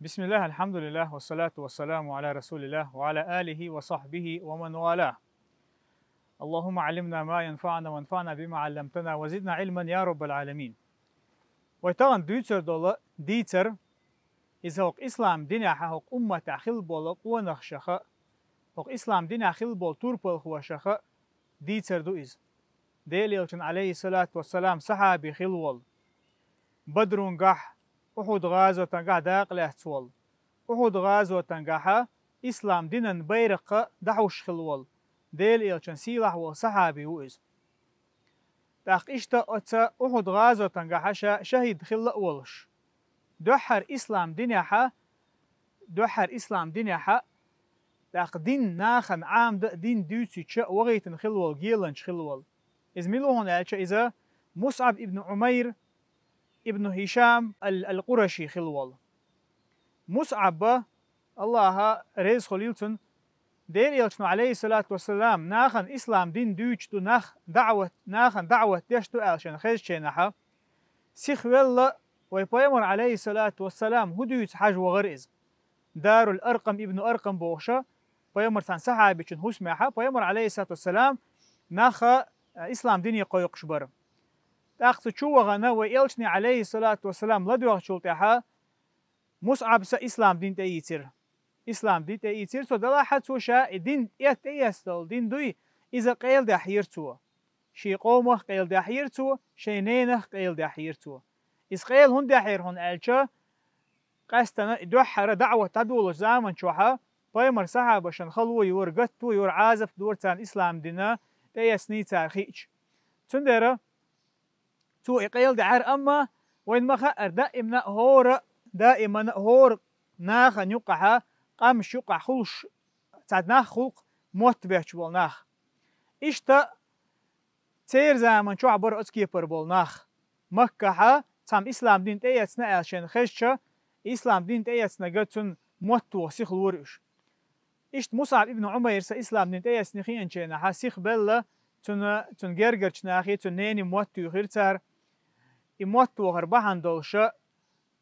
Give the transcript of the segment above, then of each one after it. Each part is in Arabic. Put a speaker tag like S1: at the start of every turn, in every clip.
S1: بسم الله الحمد لله والصلاة والسلام على رسول الله وعلى آله وصحبه ومن والاه. اللهم علمنا ما ينفعنا وانفعنا بما علمتنا وزدنا علما يا رب العالمين. ويتغن دوتر دولا ديتر إذا هو إسلام دينا هو أمة خل بول قونخ شخا هو إسلام دينا خل بول توربل هو شخا ديتر دو إز ديليلتن عليه الصلاة والسلام صحابي خلول بدرون قح أحد غازو تنقح داقله تول أحد غازو تنقح إسلام دينن بيرق دحوش خلول ديل إلشن سيلح وصحابي وإز تاق إشتا أتا أحد غازو تنقح شهيد خل ولش دحر إسلام دينيحا تاق دين ناخن عام دين دوتي تشا وغيتن خلول جيلنش خلول إز ميلوهن إذا مصعب ابن عمير ابن هشام القرشي خلول مصعب الله ريز خليلتن دير يلشنو عليه الصلاة والسلام ناخن إسلام دين دوچ دو ناخن دعوة ديشتو ألشن خيشينها سيخ ولا ويبايمر عليه الصلاة والسلام هدويت حاج وغرئز دار الأرقم ابن أرقم بوشا بايمر سان صحابي چن هسمحا بايمر عليه الصلاة والسلام ناخا إسلام ديني قويقش بر تاخت شو غنا ويلشني عليه الصلاة والسلام لدوغ شلتها مصعب سا إسلام دين تيتر إسلام دين تيتر سو دلا حد سو شا دين يستل دين دوي إذا قيل دا حيرتو شي قومه قيل دا حيرتو شي نينه قيل دا حيرتو إس قيل هون دا حير هون ألشا قاستنا دوحر دعوة تدول زامن شوحا بايمر صحابة شن خلو يور قتو يور عازف دورتان إسلام دينا تيسني تارخيج تندرا تو إقيل دعار أما وين ما خأر دائما هور ناخ نيقها قامش يقع خلش تعد ناخ خلق موت بيش بول ناخ إشتا تير زمان شو عبر أسكيبر بول ناخ مكة تام إسلام دين تياتنا ألشان خشة إسلام دين تياتنا قدتن موت وسيخ الورش إشت مصعب ابن عمير سا إسلام دين تياتنا خيان شينا حاسيخ بلا تن جرجرش ناخي تن نيني موت يخيرتار إموت وغربحان دولشا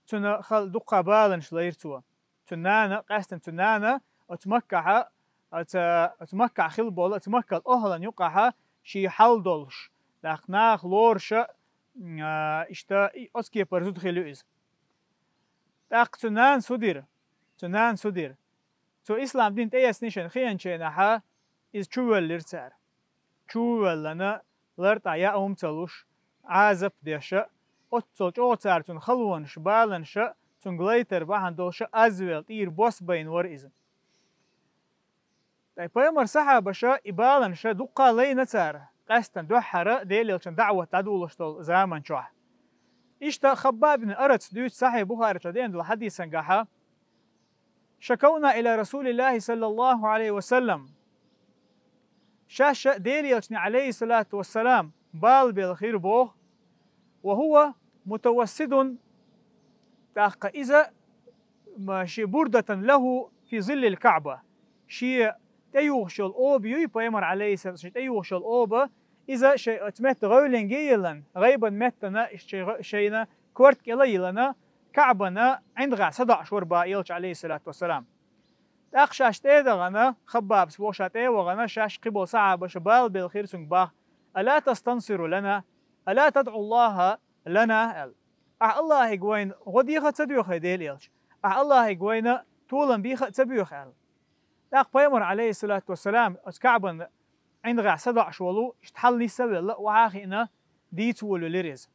S1: تن خل دقة بالنش ليرتوا تنانا قاستن تنانا أتمكع خل بول أتمكع الأهلا يقعها شي حل دولش لأخناخ لورشا إشتا أسكي برزود خلوئز تاق تنان سودير تو إسلام دين تياس نيشن خيان شيناها إز چوال لرتار چوال لنا لرتا يا تلوش عازب ديشا أتصل أوتار تون خلونش بالنش تون غليتر بحن دولش أزويل تير بوس بين ورئيز تاي بايمر صحابة شا إبالنش دقا لي نتار قاستن دوحرة ديليلشن دعوة تدولش دول زامن شوح إشتا خباب بن أرت دوت صحيح بخاري تدين دول حديثا قاحا شكونا إلى رسول الله صلى الله عليه وسلم شاشة ديليلشن عليه الصلاة والسلام بال بالخير بوه وهو متوسد تاق إذا ماشي بردة له في ظل الكعبة شيء تيوخش الأوب يبايمر عليه السلام تيوخش الأوب إذا شيء أتمت غولين جيلا غيبا متنا شينا كورت كليلنا كعبنا عند غا صدع شوربا يلش عليه الصلاة والسلام تاق شاش تيدغنا خباب سبوشاتي وغنا شاش قبل صعب شبال بالخير سنباخ ألا تستنصر لنا ألا تدعو الله لنا الله يقوين غديخة تبيوخ ديل إلش الله يقوين طولا بيخة تبيوخ تاق بايمر عليه الصلاة والسلام أسكعبا عند غا صدع شولو اشتحل نسوي لا وعاخينا دي تولو لريز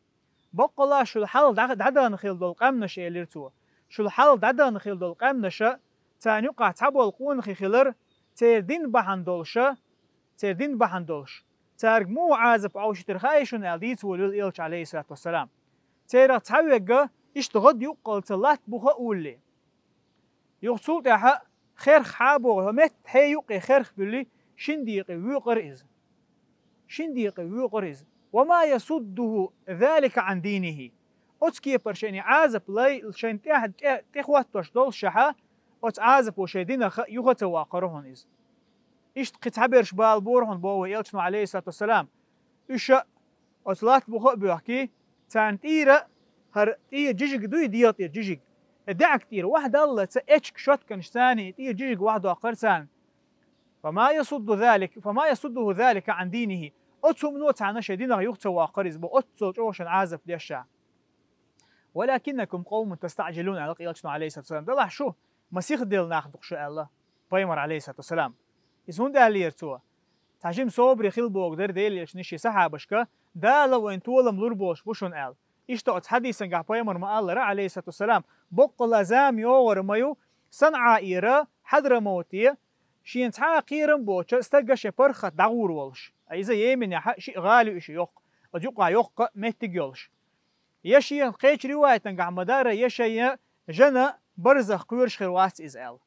S1: بقى الله شو الحال دعدا نخيل دول قامنا شيء لرتوا شو الحال دعدا نخيل دول قامنا شا تان يقع تعبو القون خيخلر تيردين بحن دولش تارق مو عازب أو شترخايشون ألديت ولول إلش عليه الصلاة والسلام تيرا تعويقا اشتغد يقل تلات بوخا أولي يغسول تاحا خيرخ حابو ومت حي يقي خيرخ بلي شنديقي ويقرز وما يصده ذلك عن دينه أتكي برشيني عازب لي الشين تخوات تشدول شحا أت عازب وشيدين يغتا واقرهن إز إشت قتعبرش بالبورهن بوه يلشنو عليه الصلاة والسلام إشا أتلات بوخا بيحكي تان تيرا هر تير جيجيك دوي ديال تير جيجيك ادعك كتير واحد الله اتشك شوت كنش ثاني تير جيج واحد قرسان فما يصده ذلك عن دينه أتسو منوت عن شدينه يقتوى وقرز بأتسو جوشن عازف ليشع ولكنكم قوم تستعجلون على قيلتنا عليه الصلاة والسلام دلح شو مسيح ديل ناخدق شو الله بيمر عليه الصلاة والسلام يسون ده اللي يرتوى تعجم صوبري خيل بوغدر ديل يشنشي سحابشكا دا لو ان تولم لوربوش بوشون ال اشتقت حديثا قا بيمر ما الله عليه الصلاة والسلام بقل زام يور ميو صنعا إيرا حضر موتية شين تحا قيرن بوش استقش برخة دعور والش ايزا يمن يا شيء غالي اشي يوق وديقع يوق مهتق يولش يشي قيش رواية قا مدارة يشي جنة برزخ قيرش خرواس إزال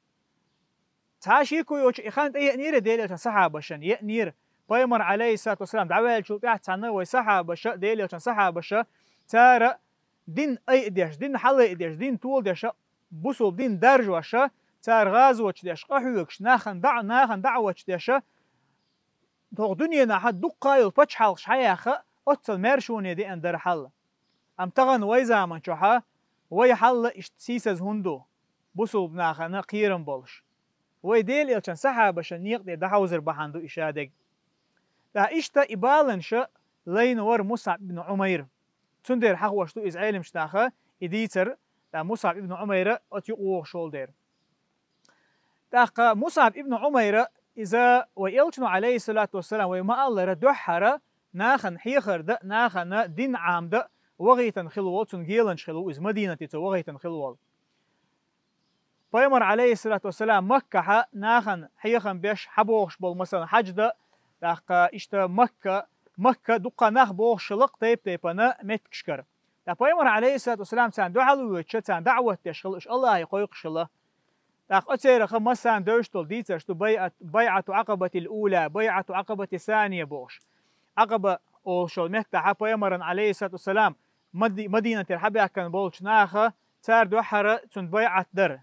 S1: تاشيكو يوش إخانت أي نير ديلة صحابة شن ينير بيمر عليه الصلاة والسلام دعوة شو بيعتنا وصحابة شا ديلة صحابة شا تارا دين أي ديش دين حل ديش دين طول ديش بوصل دين درج وشا تار غازو ديش قحوكش ناخن دعوة ديش دوغ دنيا نحد دقايل بتشحال شحياخة أتصل ميرشوني دي أندر حل أم تغن ويزا من شوحا وي حل اشتسيسز هندو بوصل بناخن قيرن بولش ويديل إلشان صحابة شنيق دي دحوزر بحاندو إشادق دا إشتا إبالن شا لين ور مصعب بن عمير تندر حق وشتو إز علم شتاخا إديتر دا مصعب بن عمير أتيقوه شول دير دا مصعب بن عمير إذا وإلشنو عليه الصلاة والسلام ويما الله ردوحر ناخن حيخر دا ناخن دين عام دا وغيتن خلوال تنجيلن شخلو إز مدينة تيتو وغيتن خلوال بيمر عليه الصلاة والسلام مكة ناخن حيخن بيش حبوغش بول مثلا حج دا داقا إشتا مكة دقا ناخ بوغش لق تيبنا متكشكر دا بيمر عليه الصلاة والسلام تان دعالو ويتشا تان دعوة تشخل إش الله يقويقش الله داق أتيرخ مثلا دوشتل ديترشتو بيعة عقبة الأولى بيعة عقبة الثانية بوغش عقبة أولشل مكة بيمر عليه الصلاة والسلام مدينة الحبيع كان بولش ناخا تار دوحرة تون بيعة در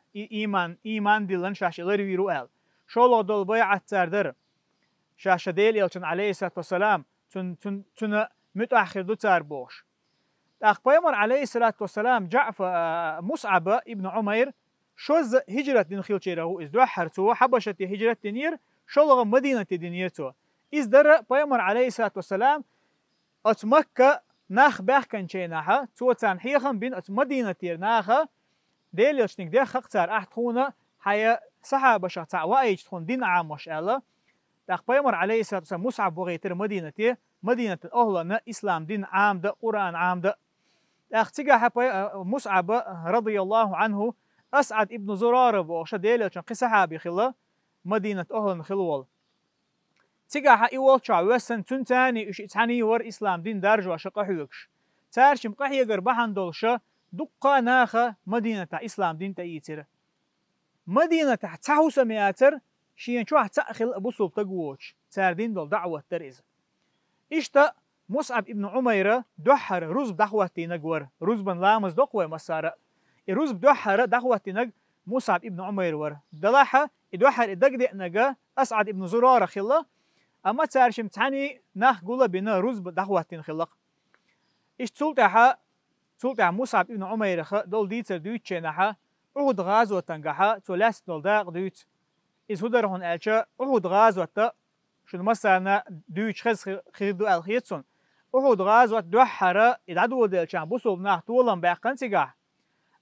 S1: إيمان دلن شاش غير رؤال شولو دول بيعة تار در شاش ديل يلشن عليه الصلاة والسلام تون متأخر دو تار بوش أخ بيمر عليه الصلاة والسلام جعفر مصعب ابن عمير شوز هجرة دين خيلشيره إز دوحر تو حبشة هجرة دينير شولو مدينة دينير تو إز در بيمر عليه الصلاة والسلام أت مكة ناخ باخكن شيناها توتان حيخن بين مدينة تير ناخا ديل يشنك دي خقتار أحتخونا حيا صحابة شخصا وايج تخون دين عام مش الله داخ بيمر عليه الصلاة والسلام مصعب وغيتر مدينة تير مدينة الأهلة إسلام دين عام ده قرآن عام ده داخ تيجا مصعب رضي الله عنه أسعد ابن زرارة بوغشا ديل يشنك صحابي خلا مدينة أهلة خلوال تيجا إيوال شعوسن تنتاني إيش إتحاني ور إسلام دين درج وشقة حيوكش تارشم قحية قربحان دولشة دقا ناخا مدينة إسلام دين تأيتر مدينة تحوس مياتر شين شوح تأخل أبو سلب تقووش تار دين دول دعوة تريز إشتا مصعب ابن عمير دوحر رزب دعوة تينقور رزبن لامز دقوة مسارة رزب دوحر دعوة تينق مصعب ابن عمير ور دلاحة دوحر إدقدئ نقا أسعد ابن زرارة خلا أما تارشم تعني ناخ قولا بنا رزب دعوة تنخلق إيش تسلطها مصعب ابن عمير دول ديتر دويت شينها أعود غازوة تنقها تولاس دول داق دويت إز هدرهن ألشا أعود غازوة شنو مثلا دويت خز خيردو الخيتسون أعود غازوة دوحرة إدعدو دلشان بوصل ناخ طولا باقن سيقاه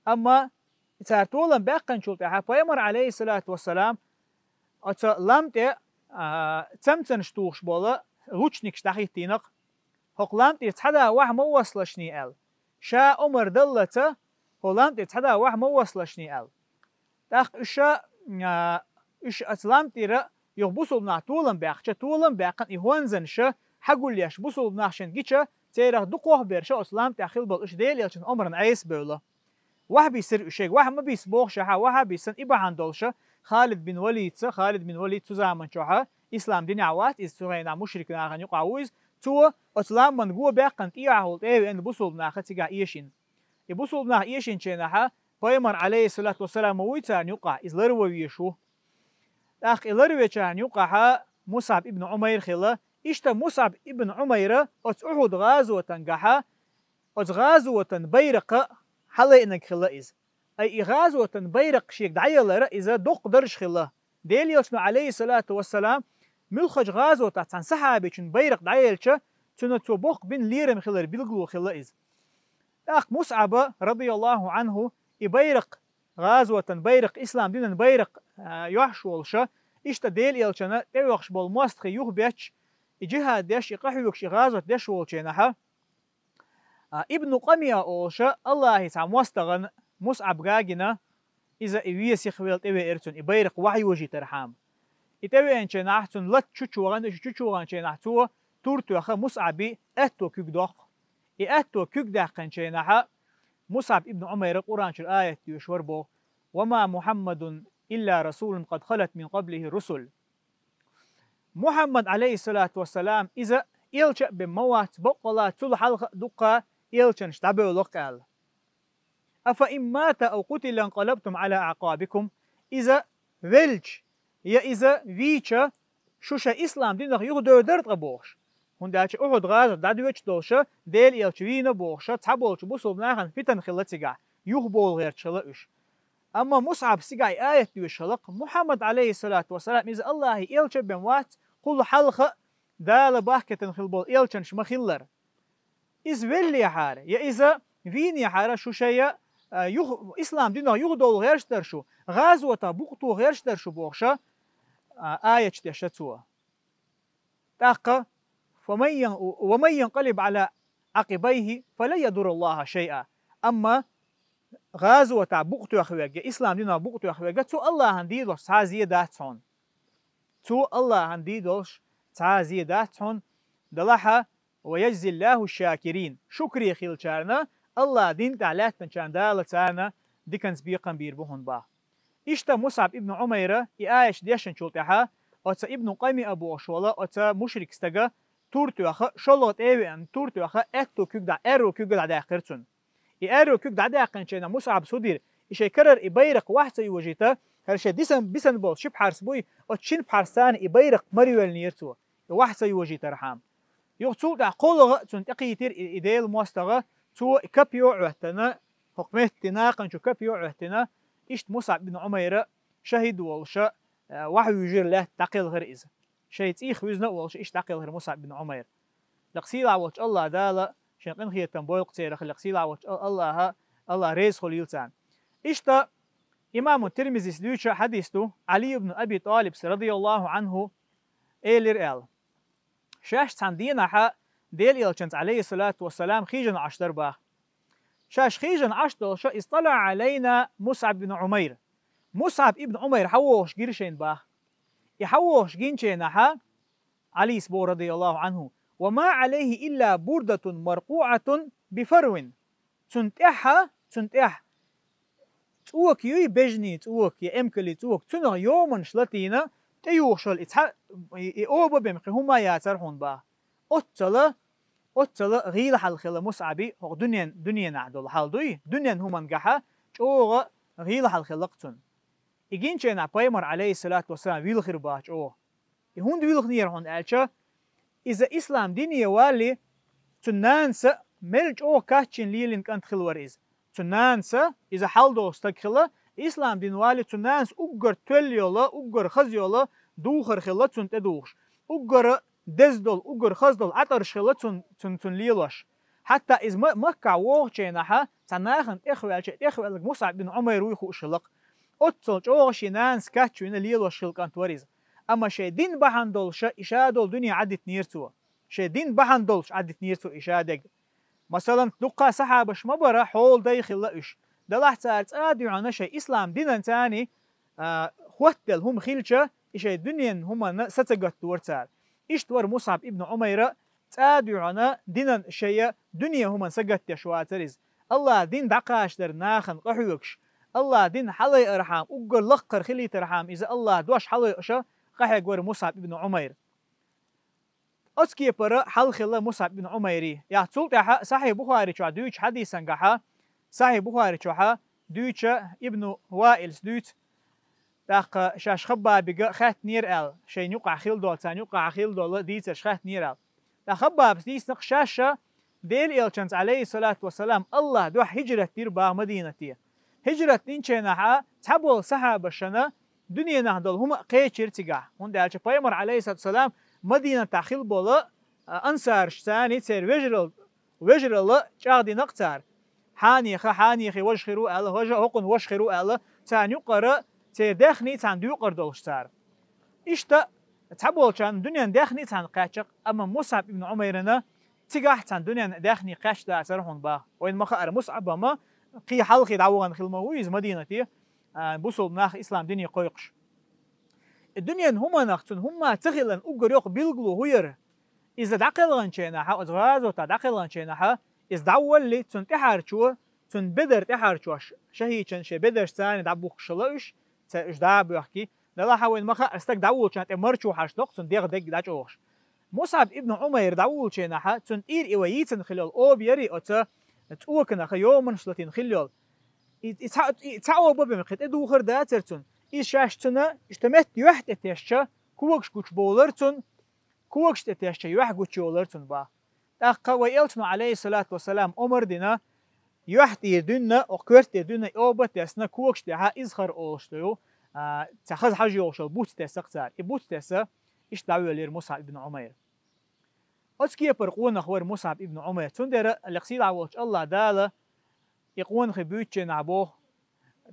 S1: أما تار طولا باقن شلطها بيمر عليه الصلاة والسلام أتا لامتي تمتن شتوخش بولا روچنيك شتاخي تينق هقلامت يتحدى واح موصلشني ال شا عمر دلته هقلامت يتحدى واح موصلشني ال داخ إش أتلامت يرى يغبصوا بنا طولن باقشة طولن باقن إهوانزن شا حقول ليش بصوا بناخشن جيتشا تيرخ دقوه بيرشا أسلامت أخيل بل إش ديل يلشن عمرن عيس بولا واح بيسر إشيك واح ما بيسبوخ شها واح بيسن إبعان دولشا خالد بن وليد زامن شوها إسلام دين عوات إستغينا مشرك ناخن يقعوز تو أسلام من جوا باقن تيعهول إيه إن بوصل ناخ تيجا إيشين يبوصل ناخ إيشين شينها بيمر عليه الصلاة والسلام ويتان يقع إزلروا يشوه أخ إزلروا يشان يقع مصعب ابن عمير خلا إشتا مصعب ابن عمير أتعهد غازوة تنجحا أتغازوة بيرقة حلا إنك خلا إز أي غازوة بيرق شيك دعيل إذا دق درش خلا ديل يلشنو عليه الصلاة والسلام ملخج غازوة تحت صحابي شن بيرق دعيلشة تنو تبوق بين ليرم خلر بيلقلو خلا إز أخ مصعب رضي الله عنه يبيرق غازوة بيرق إسلام دين بيرق يحشولشة إشتا ديل يلشنا تيوخش بالموستخ يوخ بيتش جهاد ديش يقحيوكش غازوة ديش والشينها ابن قمية أولشة الله يتعم وستغن مصعب غاقنا إذا إويس يخويل تيوي إرتون إبيرق وحي وجي ترحام إتوي أنشي نحتون لت شوشوغان شي نحتوه تورتو أخا مصعبي أتو كيك دوق أتو كيك داقن شي نحا مصعب ابن عمير قرآن شر آية يشوربو وما محمد إلا رسول قد خلت من قبله الرسل محمد عليه الصلاة والسلام إذا إلشأ بموات بقلا تل حلقة دقا إلشن اشتبه لقال أفإن مات أو قتل انقلبتم على أعقابكم إذا ولج يا إذا فيتشا شوشا إسلام دينك يغدو درد غبوش هنداش أحد غازة دادوش دوشا ديل إلشوين بوشا تحبولش بوصل بناخن فتن خلتسيقع يغبول غير تشلقش أما مصعب سيقع آية يشلق محمد عليه الصلاة والسلام إذا الله إلشا بموات قل حلقة دال باكة خلبول إلشن شمخلر إذ ولي حارة يا إذا فيني حارة شوشا إسلام دينه يغدو غير شترشو غازوة بوقتو غير شترشو بوخشا آية تشتشتوا تاقا ومن ينقلب على عقبيه فلا يضر الله شيئا أما غازوة بوقتو أخويا إسلام دينه بوقتو أخويا تو الله هنديدوش تعازيه داتون تو الله هنديدوش تعازيه داتون دلحا ويجزي الله الشاكرين شكري خيل شارنا الله دين تعلاتن شان دالتانا ديكنز بيقن بيربوهن با إشتا مصعب ابن عميرة إياش ديشن شلتها أتا ابن قيمي أبو أشوالا أتا مشرك استغا تورتو أخا شلوت إيوي أن تورتو أخا أتو كيقدع إيرو كيقدع داقرتون إيرو كيقدع داقن شينا مصعب سودير إشي كرر إبيرق واحسا يوجيتا هرشي ديسن بيسن بول شب حارسبوي أتشين بحارسان إبيرق مريوال نيرتو واحسا يوجيتا رحام يغتول دع قولغا تنتقيتير إيديل موستغا تو كبيو عهتنا حكمت تناقن شو كبيو عهتنا إشت مصعب بن عمير شهد والشا وحي يجير له تقيل غير إذا شيت إيخ وزنا والشا إشت تقيل غير مصعب بن عمير لقسيل عوش الله دالا شنقن خي تنبويق تيرخ لقسيل عوش الله ريز خليلتان إشت إمام الترمذي سدوشا حديثه علي بن أبي طالب رضي الله عنه إيلر شاش تندينا حق ديل إلشنت عليه الصلاة والسلام خيجن عشتر باخ شاش خيجن عشتر شا اطلع علينا مصعب بن عمير مصعب ابن عمير حووش جيرشين باخ يحووش جينشين حا علي سبو رضي الله عنه وما عليه إلا بردة مرقوعة بفرو تنتحها تنتح توك يوي بجني توك يا امكلي توك تنغ يومن شلتينا تيوشل اتح يوبا بمقي هما ياترحون باخ أتلا غيل حلخلا مصعبي هو دنيا نعدل حالدوي دنيا هما نجحا شوغا غيل حلخلقتن إجين شينا بايمر عليه الصلاة والسلام ويل خرباش يهون ويل خنير هون ألشا إذا إسلام ديني والي تنانس ملج كاتشين ليلين كانت خلوريز تنانس إذا حالدو استقخلا إسلام دين والي تنانس أجر توليولا أجر خزيولا دوخر خلا تنتدوش أجر دزدل أجر خزدل عطر شلا تن ليلوش حتى إذا مكة ووغشينها تناخن إخوة مصعب بن عمير ويخو شلق أتصل جوغشي نانس كاتشو إن ليلوش شلقان توريز أما شي دين بحندل إشادل دنيا عدت نيرتو شي دين بحندلش عدت نيرتو إشادق مثلا دقا صحابش مبرا حول دايخل لأش دلح تارت آديو عنا شي إسلام دينا تاني خوتل هم خيلشا إشي دنيا هم ستقت دورتار إشتور مصعب ابن عمير تاديو عنا دينا شي دنيا هم سقت يشواترز الله دين دقاش در ناخن قحيوكش الله دين حلي أرحام أقر لقر خلي ترحام إذا الله دوش حلي أشا قحي قور مصعب ابن عمير أسكي برا حل خلا مصعب بن عميري يا تولت صحيح بخاري شو دويش حديثا قحا صحيح بخاري شو دويش ابن وائل دويت داق شاش خبا بقى خات نير ال شي يقع خيل دول تان يقع خيل دول ديت خات نير ال دا خبا بس ديس نقشاشة ديل إلشنت عليه الصلاة والسلام الله دوح هجرة تير با مدينتي هجرة نينشينها تبول صحابة شنا دنيا نهدل هم قيشير تيجا هون دالش بايمر عليه الصلاة والسلام مدينة تخيل بولا أنصار ثاني تير وجرل جادي نقتار حانيخي وشخرو أله وجه هقن وشخرو أله تان يقرأ تير داخني تان ديقر دولشتار إشتا تبول كان دنيا داخني تان قاشق أما مصعب ابن عميرنا تيجا تان دنيا داخني قاش داسر هون با وين مخار مصعب ما قي حلقي دعوان خلمويز مدينتي بوصل ناخ إسلام دنيا قيقش الدنيا هما نختن هما تغلن أجريق بيلغلو هير إذا دعقلن شينها أزغاز وتدعقلن شينها إذا دعول لي تن تحرشوا تن بدر تحرشوا شهي تن شي بدر ثاني دعبوك شلوش تجداب يحكي لا حاول مخا استك دعول كانت مرشوا حشدق تن ديغ دق داجوش مصعب ابن عمير دعول شينها تن إير إيويتن خلال أو بيري أتا تقوكنا خيومن شلتين خلال تعو بابا مخيت ادو خر داترتون إيش شاشتنا اشتمت يوحت اتيشا كوكش كوش بولرتون كوكش اتيشا يوح كوش بولرتون با تاقا ويلتنا عليه الصلاة والسلام أمر دينا يوحت يدنا وكورت يدنا أوبت يسنا كوكش تها إزخر أولشتو تخذ حاجة يوشل بوت تيسا قتار بوت تيسا إيش دعوة لير مصعب ابن عمير أتكي برقونا خوار مصعب ابن عمير تندر القصيد عوالش الله دالا يقون خبوتشي نعبوه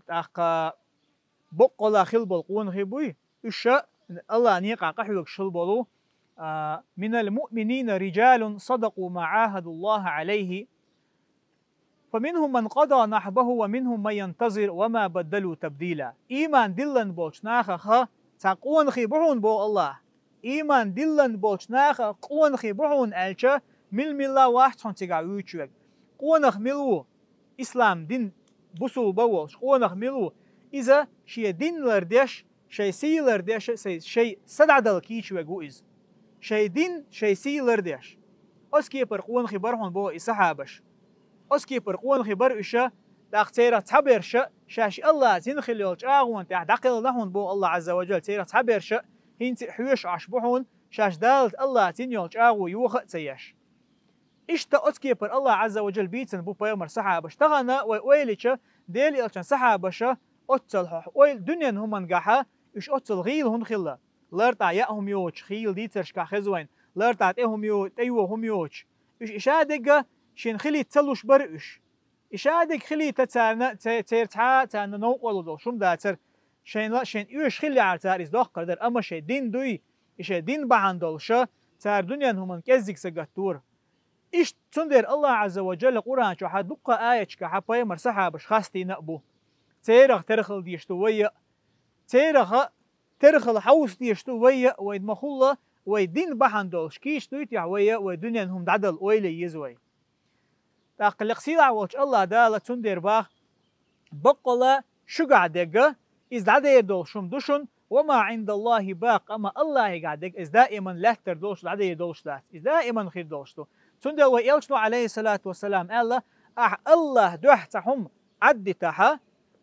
S1: تاقا بقلا خلبل قون خبوي إشا الله نيقع قحوك شلبلو من المؤمنين رجال صدقوا ما عاهدوا الله عليه فمنهم من قضى نحبه ومنهم من ينتظر وما بدلوا تبديلا إيمان دلن بوش ناخا تاقون خبوهن بو الله إيمان دلن بوش ناخا قون خبوهن ألشا مل الله واحد تنتقع ويتشوك قونخ ملو إسلام دين بوصل بوش قونخ ملو إذا شيء دين لرديش شيء سي لرديش شيء سدعدل كيش وجوز شيء دين شيء سي لرديش أسكي برقون خبرهم بو إسحابش أسكي برقون خبر إشا تأختيرة تعبرش شاش الله زين خليلش أغون تعدقل لهون بو الله عز وجل تيرة تعبرش هين حيوش عشبهون شاش دالت الله زين يلش أغو يوخ تيش إشتا أسكي بر الله عز وجل بيتن بو بيمر صحابش تغنى ويليش ديل إلشان صحابش أتصل ويل دنيا هم نجحا إيش أتصل غيل هن خلا لرتع يأهم يوش خيل ديترش كخزوين لرتع تهم يو تيوه هم يوش إيش إشادق شين خلي تسلوش برئش إشادق خلي تتانا تيرتها تانا نوقلو دول شم داتر شين لا شين إيش خلي عرتار إز دق قدر أما شيء دين دوي إيش دين بعندولشة تار دنيا هم كزيك سجتور إيش تندر الله عز وجل قرآن شو حدق آية كحباي مرسحة خاستي نقبو تيرخ ترخل ديشتوية تيرخ ترخل حوس ديشتوية ويد مخلة ويدين بحندولش كيش تويت يعوية ويدنيا هم دعدل ويلي يزوي تاقل قصيدة وش الله دالة تندر باخ بقلا شقع دقة إز دعدي دولشم دوشن وما عند الله باق أما الله قاعدك إز دائما لا تردوش دعدي دولش ذات إز دائما خير دولشتو تندر ويلشنو عليه الصلاة والسلام الله دوحتهم عدتها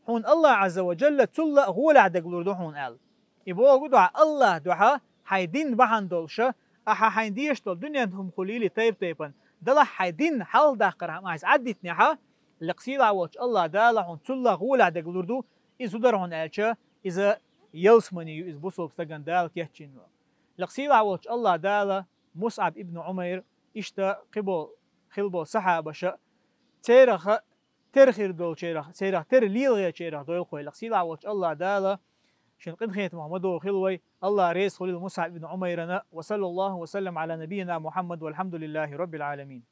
S1: هون الله عز وجل تلا غول عدق لردوحون يبغوا قدوا الله دوحة حيدين بحن دولشة حينديش دول دنيا هم خليلي طيبا دلا حيدين حال داقرها ما عايز عدت نحا لقصيد عوض الله دالا هون تلا غول عدق لردو إذا درهون ألشة إذا يلسمني إذا بوصل بستجن دال كيحتشين لقصيد عوض الله دالا مصعب ابن عمير إشتا قبل خلبو صحابة شا تيرخ ترخير دول شيرخ تر ليلغي شيرخ دول خوي لقصيد عوض الله دالا شن قد خيت محمد وخلوي الله ريس خليل مصعب بن عميرنا وصلى الله وسلم على نبينا محمد والحمد لله رب العالمين.